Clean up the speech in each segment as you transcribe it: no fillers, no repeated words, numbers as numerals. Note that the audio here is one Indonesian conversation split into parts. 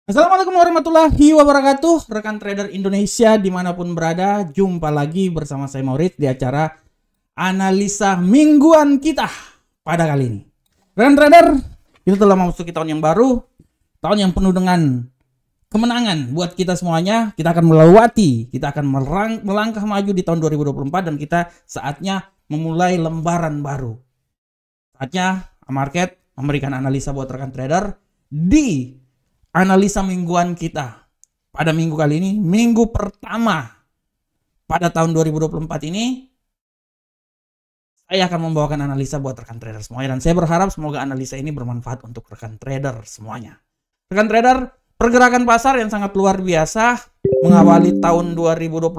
Assalamualaikum warahmatullahi wabarakatuh, rekan trader Indonesia dimanapun berada. Jumpa lagi bersama saya Maurits di acara analisa mingguan kita pada kali ini. Rekan trader, kita telah memasuki tahun yang baru, tahun yang penuh dengan kemenangan buat kita semuanya. Kita akan melewati, kita akan melangkah maju di tahun 2024 dan kita saatnya memulai lembaran baru. Saatnya market memberikan analisa buat rekan trader di analisa mingguan kita pada minggu kali ini, minggu pertama pada tahun 2024 ini. Saya akan membawakan analisa buat rekan trader semuanya dan saya berharap semoga analisa ini bermanfaat untuk rekan trader semuanya. Rekan trader, pergerakan pasar yang sangat luar biasa mengawali tahun 2024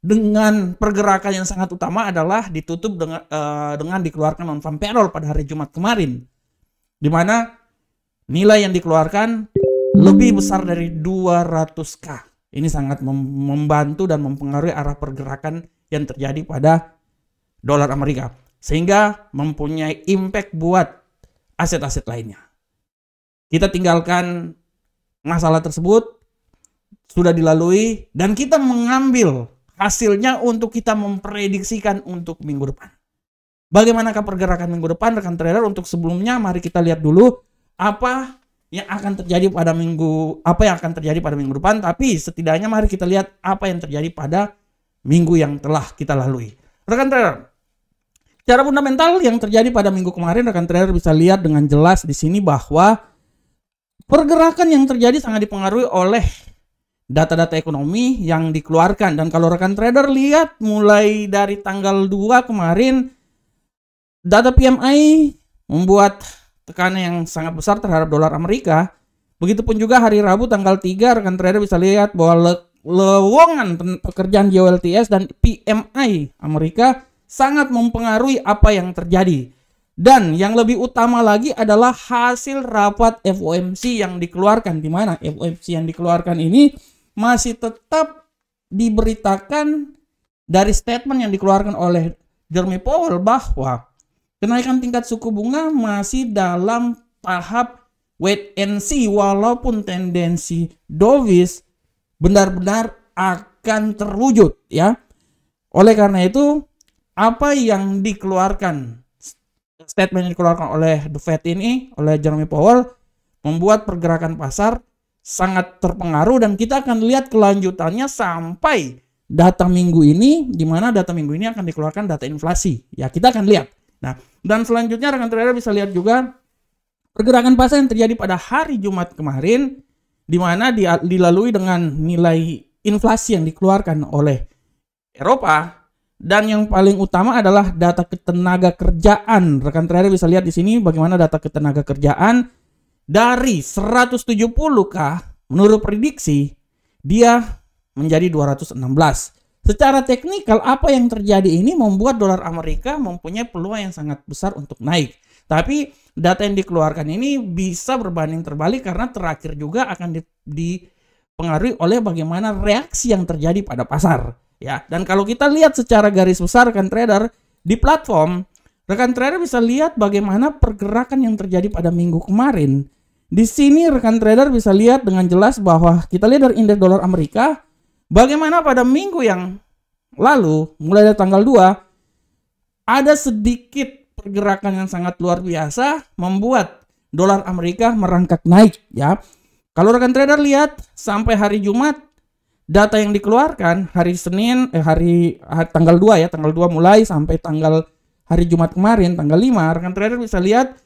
dengan pergerakan yang sangat utama adalah ditutup dengan dikeluarkan non-farm payroll pada hari Jumat kemarin, di mana nilai yang dikeluarkan lebih besar dari 200k. Ini sangat membantu dan mempengaruhi arah pergerakan yang terjadi pada dolar Amerika, sehingga mempunyai impact buat aset-aset lainnya. Kita tinggalkan masalah tersebut, sudah dilalui, dan kita mengambil hasilnya untuk kita memprediksikan untuk minggu depan. Bagaimanakah pergerakan minggu depan, rekan trader? Untuk sebelumnya, mari kita lihat dulu apa yang akan terjadi pada minggu depan, tapi setidaknya mari kita lihat apa yang terjadi pada minggu yang telah kita lalui. Rekan trader, secara fundamental yang terjadi pada minggu kemarin, rekan trader bisa lihat dengan jelas di sini bahwa pergerakan yang terjadi sangat dipengaruhi oleh data-data ekonomi yang dikeluarkan. Dan kalau rekan trader lihat mulai dari tanggal 2 kemarin, data PMI membuat tekanan yang sangat besar terhadap dolar Amerika. Begitupun juga hari Rabu tanggal 3, rekan trader bisa lihat bahwa lowongan pekerjaan JOLTS dan PMI Amerika sangat mempengaruhi apa yang terjadi. Dan yang lebih utama lagi adalah hasil rapat FOMC yang dikeluarkan, di mana FOMC yang dikeluarkan ini masih tetap diberitakan dari statement yang dikeluarkan oleh Jerome Powell bahwa kenaikan tingkat suku bunga masih dalam tahap wait and see, walaupun tendensi dovish benar-benar akan terwujud, ya. Oleh karena itu, apa yang dikeluarkan, statement yang dikeluarkan oleh The Fed ini, oleh Jerome Powell, membuat pergerakan pasar sangat terpengaruh, dan kita akan lihat kelanjutannya sampai data minggu ini, di mana data minggu ini akan dikeluarkan data inflasi. Ya, kita akan lihat. Nah, dan selanjutnya rekan trader bisa lihat juga pergerakan pasar yang terjadi pada hari Jumat kemarin, di mana dilalui dengan nilai inflasi yang dikeluarkan oleh Eropa, dan yang paling utama adalah data ketenaga kerjaan. Rekan trader bisa lihat di sini bagaimana data ketenaga kerjaan dari 170k menurut prediksi dia menjadi 216. Secara teknikal, apa yang terjadi ini membuat dolar Amerika mempunyai peluang yang sangat besar untuk naik. Tapi data yang dikeluarkan ini bisa berbanding terbalik karena terakhir juga akan dipengaruhi oleh bagaimana reaksi yang terjadi pada pasar. Ya, dan kalau kita lihat secara garis besar, rekan trader, di platform, rekan trader bisa lihat bagaimana pergerakan yang terjadi pada minggu kemarin. Di sini rekan trader bisa lihat dengan jelas bahwa kita lihat dari indeks dolar Amerika, bagaimana pada minggu yang lalu, mulai dari tanggal 2, ada sedikit pergerakan yang sangat luar biasa membuat dolar Amerika merangkak naik, ya. Kalau rekan trader lihat sampai hari Jumat, data yang dikeluarkan hari Senin, tanggal 2 ya, tanggal 2 mulai sampai tanggal hari Jumat kemarin, tanggal 5, rekan trader bisa lihat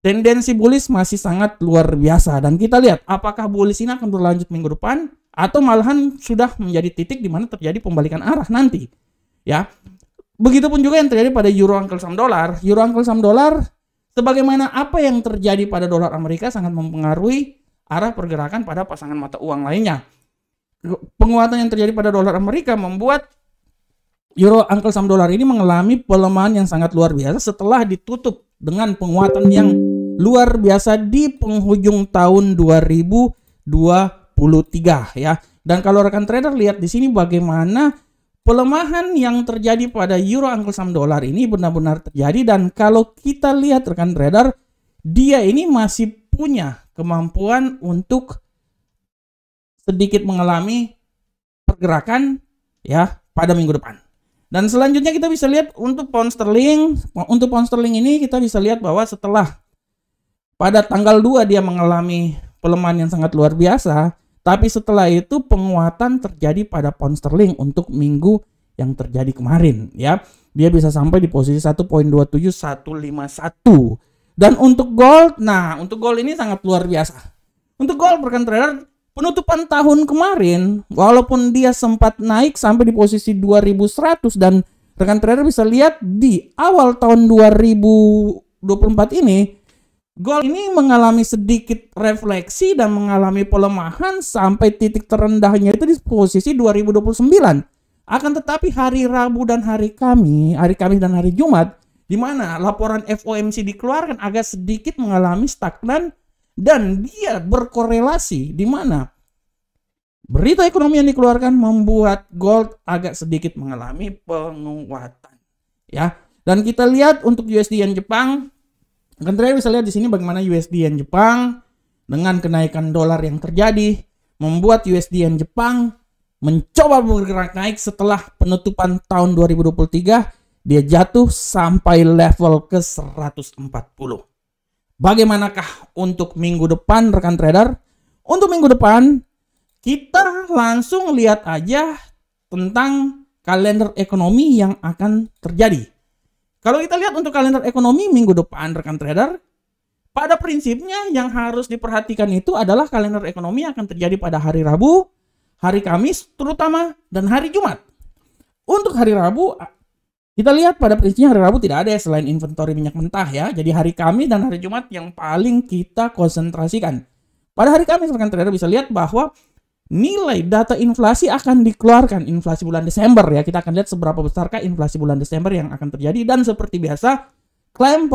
tendensi bullish masih sangat luar biasa. Dan kita lihat apakah bullish ini akan berlanjut minggu depan, atau malahan sudah menjadi titik di mana terjadi pembalikan arah nanti, ya. Begitupun juga yang terjadi pada Euro Uncle Sam Dollar. Euro Uncle Sam Dollar, sebagaimana apa yang terjadi pada dolar Amerika sangat mempengaruhi arah pergerakan pada pasangan mata uang lainnya. Penguatan yang terjadi pada dolar Amerika membuat Euro Uncle Sam Dollar ini mengalami pelemahan yang sangat luar biasa setelah ditutup dengan penguatan yang luar biasa di penghujung tahun 2023, ya. Dan kalau rekan trader lihat di sini bagaimana pelemahan yang terjadi pada Euro Uncle Sam Dollar ini benar-benar terjadi. Dan kalau kita lihat rekan trader, dia ini masih punya kemampuan untuk sedikit mengalami pergerakan ya pada minggu depan. Dan selanjutnya kita bisa lihat untuk pound sterling. Untuk pound sterling ini kita bisa lihat bahwa setelah pada tanggal 2 dia mengalami pelemahan yang sangat luar biasa, tapi setelah itu penguatan terjadi pada pound sterling untuk minggu yang terjadi kemarin ya. Dia bisa sampai di posisi 1.27151. Dan untuk gold, nah untuk gold ini sangat luar biasa. Untuk gold rekan trader, penutupan tahun kemarin walaupun dia sempat naik sampai di posisi 2100 dan rekan trader bisa lihat di awal tahun 2024 ini gold ini mengalami sedikit refleksi dan mengalami pelemahan sampai titik terendahnya itu di posisi 2029. Akan tetapi hari Rabu dan hari Kamis dan hari Jumat, di mana laporan FOMC dikeluarkan agak sedikit mengalami stagnan dan dia berkorelasi di mana berita ekonomi yang dikeluarkan membuat gold agak sedikit mengalami penguatan. Ya, dan kita lihat untuk USD Yen Jepang. Kan trader bisa lihat di sini bagaimana USD Yen Jepang dengan kenaikan dolar yang terjadi membuat USD Yen Jepang mencoba bergerak naik setelah penutupan tahun 2023 dia jatuh sampai level ke 140. Bagaimanakah untuk minggu depan rekan trader? Untuk minggu depan kita langsung lihat aja tentang kalender ekonomi yang akan terjadi. Kalau kita lihat untuk kalender ekonomi minggu depan rekan trader, pada prinsipnya yang harus diperhatikan itu adalah kalender ekonomi yang akan terjadi pada hari Rabu, hari Kamis terutama, dan hari Jumat. Untuk hari Rabu, kita lihat pada prinsipnya hari Rabu tidak ada ya selain inventory minyak mentah ya. Jadi hari Kamis dan hari Jumat yang paling kita konsentrasikan. Pada hari Kamis rekan trader bisa lihat bahwa nilai data inflasi akan dikeluarkan, inflasi bulan Desember ya. Kita akan lihat seberapa besarkah inflasi bulan Desember yang akan terjadi. Dan seperti biasa, klaim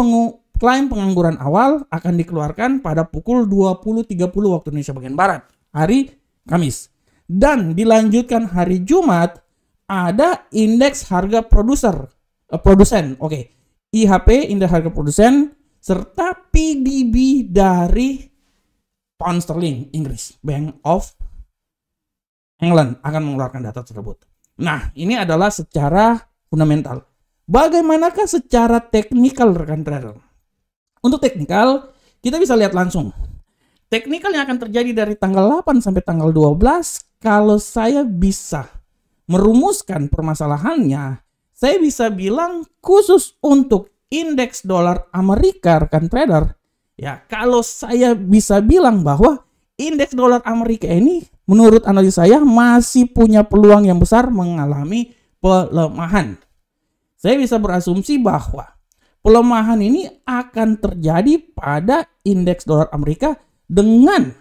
pengangguran awal akan dikeluarkan pada pukul 20.30 waktu Indonesia bagian Barat, hari Kamis. Dan dilanjutkan hari Jumat, ada indeks harga produsen. Oke. IHP, indeks harga produsen, serta PDB dari pound sterling Inggris, Bank of England akan mengeluarkan data tersebut. Nah, ini adalah secara fundamental. Bagaimanakah secara teknikal rekan trader? Untuk teknikal, kita bisa lihat langsung. Teknikal yang akan terjadi dari tanggal 8 sampai tanggal 12, kalau saya bisa merumuskan permasalahannya, saya bisa bilang khusus untuk indeks dolar Amerika rekan trader. Ya, kalau saya bisa bilang bahwa indeks dolar Amerika ini menurut analis saya masih punya peluang yang besar mengalami pelemahan. Saya bisa berasumsi bahwa pelemahan ini akan terjadi pada indeks dolar Amerika dengan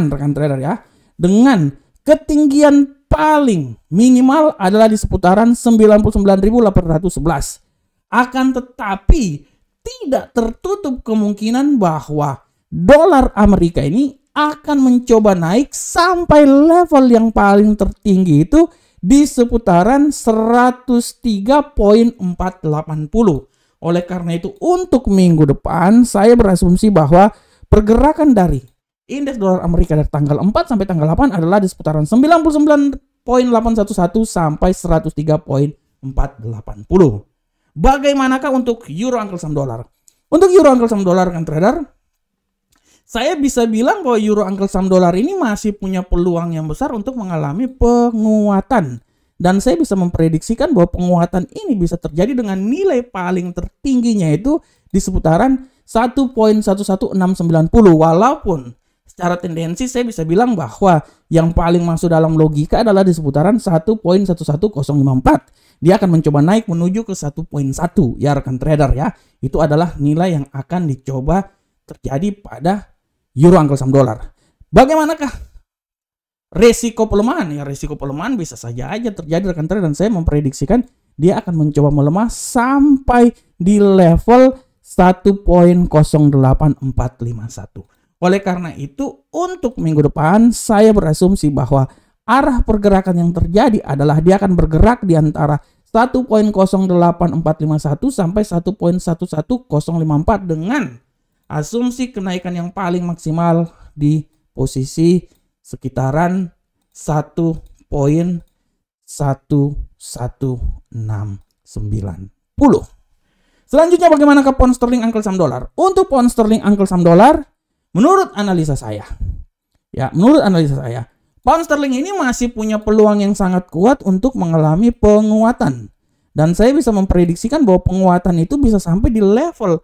rekan trader ya, dengan ketinggian paling minimal adalah di seputaran 99.811. Akan tetapi tidak tertutup kemungkinan bahwa dolar Amerika ini akan mencoba naik sampai level yang paling tertinggi itu di seputaran 103.480. Oleh karena itu untuk minggu depan saya berasumsi bahwa pergerakan dari indeks dolar Amerika dari tanggal 4 sampai tanggal 8 adalah di seputaran 99.811 sampai 103.480. Bagaimanakah untuk euro Uncle Sam dollar? Untuk euro Uncle Sam dollar kan trader, saya bisa bilang bahwa euro Uncle Sam dollar ini masih punya peluang yang besar untuk mengalami penguatan. Dan saya bisa memprediksikan bahwa penguatan ini bisa terjadi dengan nilai paling tertingginya itu di seputaran 1.11690. Walaupun secara tendensi saya bisa bilang bahwa yang paling masuk dalam logika adalah di seputaran 1.11054. Dia akan mencoba naik menuju ke 1.1 ya rekan trader ya. Itu adalah nilai yang akan dicoba terjadi pada euro Uncle Sam dollar. Bagaimanakah resiko pelemahan? Ya resiko pelemahan bisa saja aja terjadi rekan trader dan saya memprediksikan dia akan mencoba melemah sampai di level 1.08451. Oleh karena itu untuk minggu depan saya berasumsi bahwa arah pergerakan yang terjadi adalah dia akan bergerak di antara 1.08451 sampai 1.11054 dengan asumsi kenaikan yang paling maksimal di posisi sekitaran 1.1169. Selanjutnya bagaimana ke pound sterling uncle saham dolar? Untuk pound sterling uncle saham dolar, menurut analisa saya, pound sterling ini masih punya peluang yang sangat kuat untuk mengalami penguatan. Dan saya bisa memprediksikan bahwa penguatan itu bisa sampai di level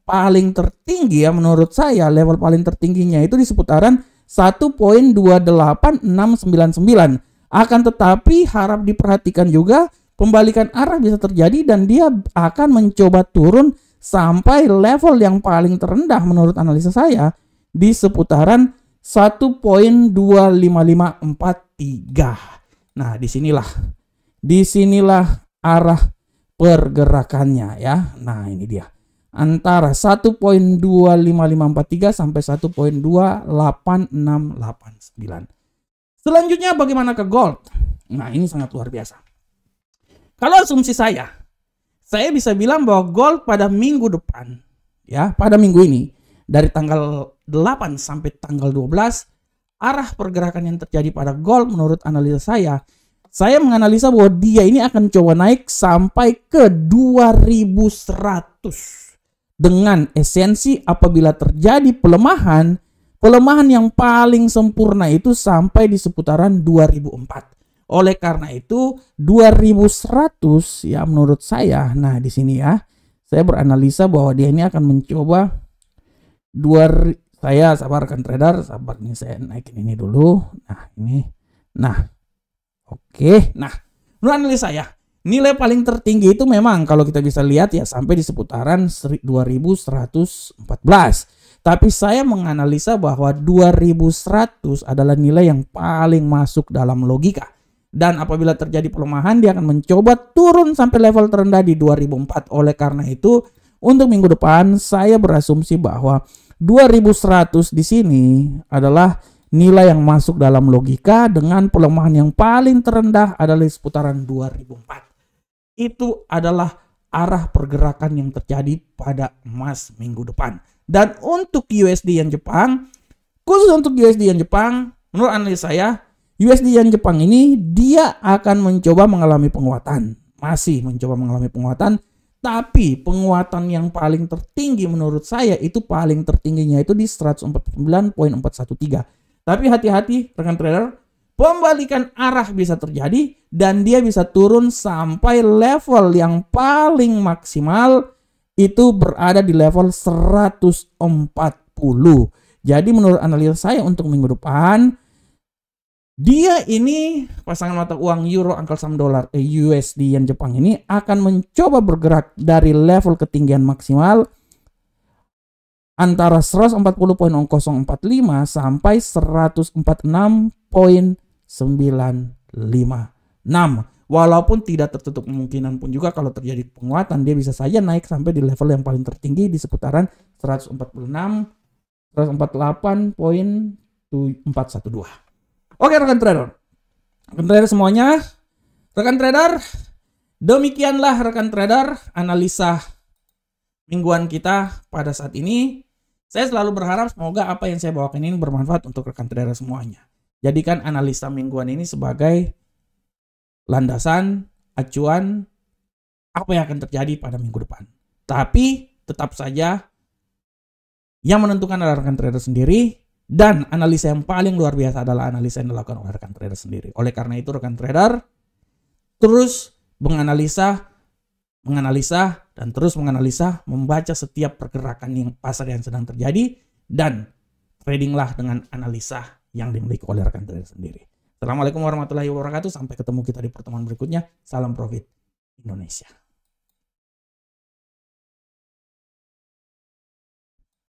paling tertinggi ya, menurut saya level paling tertingginya itu di seputaran 1.28699. Akan tetapi harap diperhatikan juga pembalikan arah bisa terjadi dan dia akan mencoba turun sampai level yang paling terendah menurut analisa saya di seputaran 1.25543. Nah, disinilah arah pergerakannya ya. Nah, ini dia. Antara 1.25543 sampai 1.28689. Selanjutnya bagaimana ke gold? Nah, ini sangat luar biasa. Kalau asumsi saya bisa bilang bahwa gold pada minggu depan, ya, pada minggu ini, dari tanggal 8 sampai tanggal 12, arah pergerakan yang terjadi pada gold menurut analisa saya menganalisa bahwa dia ini akan coba naik sampai ke 2100. Dengan esensi apabila terjadi pelemahan yang paling sempurna itu sampai di seputaran 2004. Oleh karena itu 2100 ya menurut saya. Nah, di sini ya, saya beranalisa bahwa dia ini akan mencoba saya sabarkan trader, sabar nih, saya naikin ini dulu. Nah, ini. Nah. Oke. Nah, menurut analisa saya, nilai paling tertinggi itu memang kalau kita bisa lihat ya sampai di seputaran 2114. Tapi saya menganalisa bahwa 2100 adalah nilai yang paling masuk dalam logika. Dan apabila terjadi pelemahan, dia akan mencoba turun sampai level terendah di 2004. Oleh karena itu, untuk minggu depan saya berasumsi bahwa 2100 di sini adalah nilai yang masuk dalam logika dengan pelemahan yang paling terendah adalah di seputaran 2004. Itu adalah arah pergerakan yang terjadi pada emas minggu depan. Dan untuk USD yen Jepang, khusus untuk USD yen Jepang, menurut analisa saya, USD yen Jepang ini dia akan mencoba mengalami penguatan. Masih mencoba mengalami penguatan. Tapi penguatan yang paling tertinggi menurut saya itu paling tertingginya itu di 149.413. Tapi hati-hati rekan trader, pembalikan arah bisa terjadi dan dia bisa turun sampai level yang paling maksimal itu berada di level 140. Jadi menurut analisa saya untuk minggu depan, dia ini pasangan mata uang euro angkel saham dolar USD yen Jepang ini akan mencoba bergerak dari level ketinggian maksimal antara 140.045 sampai 146.956. Walaupun tidak tertutup kemungkinan pun juga kalau terjadi penguatan dia bisa saja naik sampai di level yang paling tertinggi di seputaran 148.412. Oke rekan trader semuanya, rekan trader, demikianlah rekan trader analisa mingguan kita pada saat ini. Saya selalu berharap semoga apa yang saya bawakan ini bermanfaat untuk rekan trader semuanya. Jadikan analisa mingguan ini sebagai landasan, acuan apa yang akan terjadi pada minggu depan. Tapi tetap saja yang menentukan adalah rekan trader sendiri. Dan analisa yang paling luar biasa adalah analisa yang dilakukan oleh rekan trader sendiri. Oleh karena itu rekan trader terus menganalisa, membaca setiap pergerakan yang pasar yang sedang terjadi dan tradinglah dengan analisa yang dimiliki oleh rekan trader sendiri. Assalamualaikum warahmatullahi wabarakatuh. Sampai ketemu kita di pertemuan berikutnya. Salam profit Indonesia.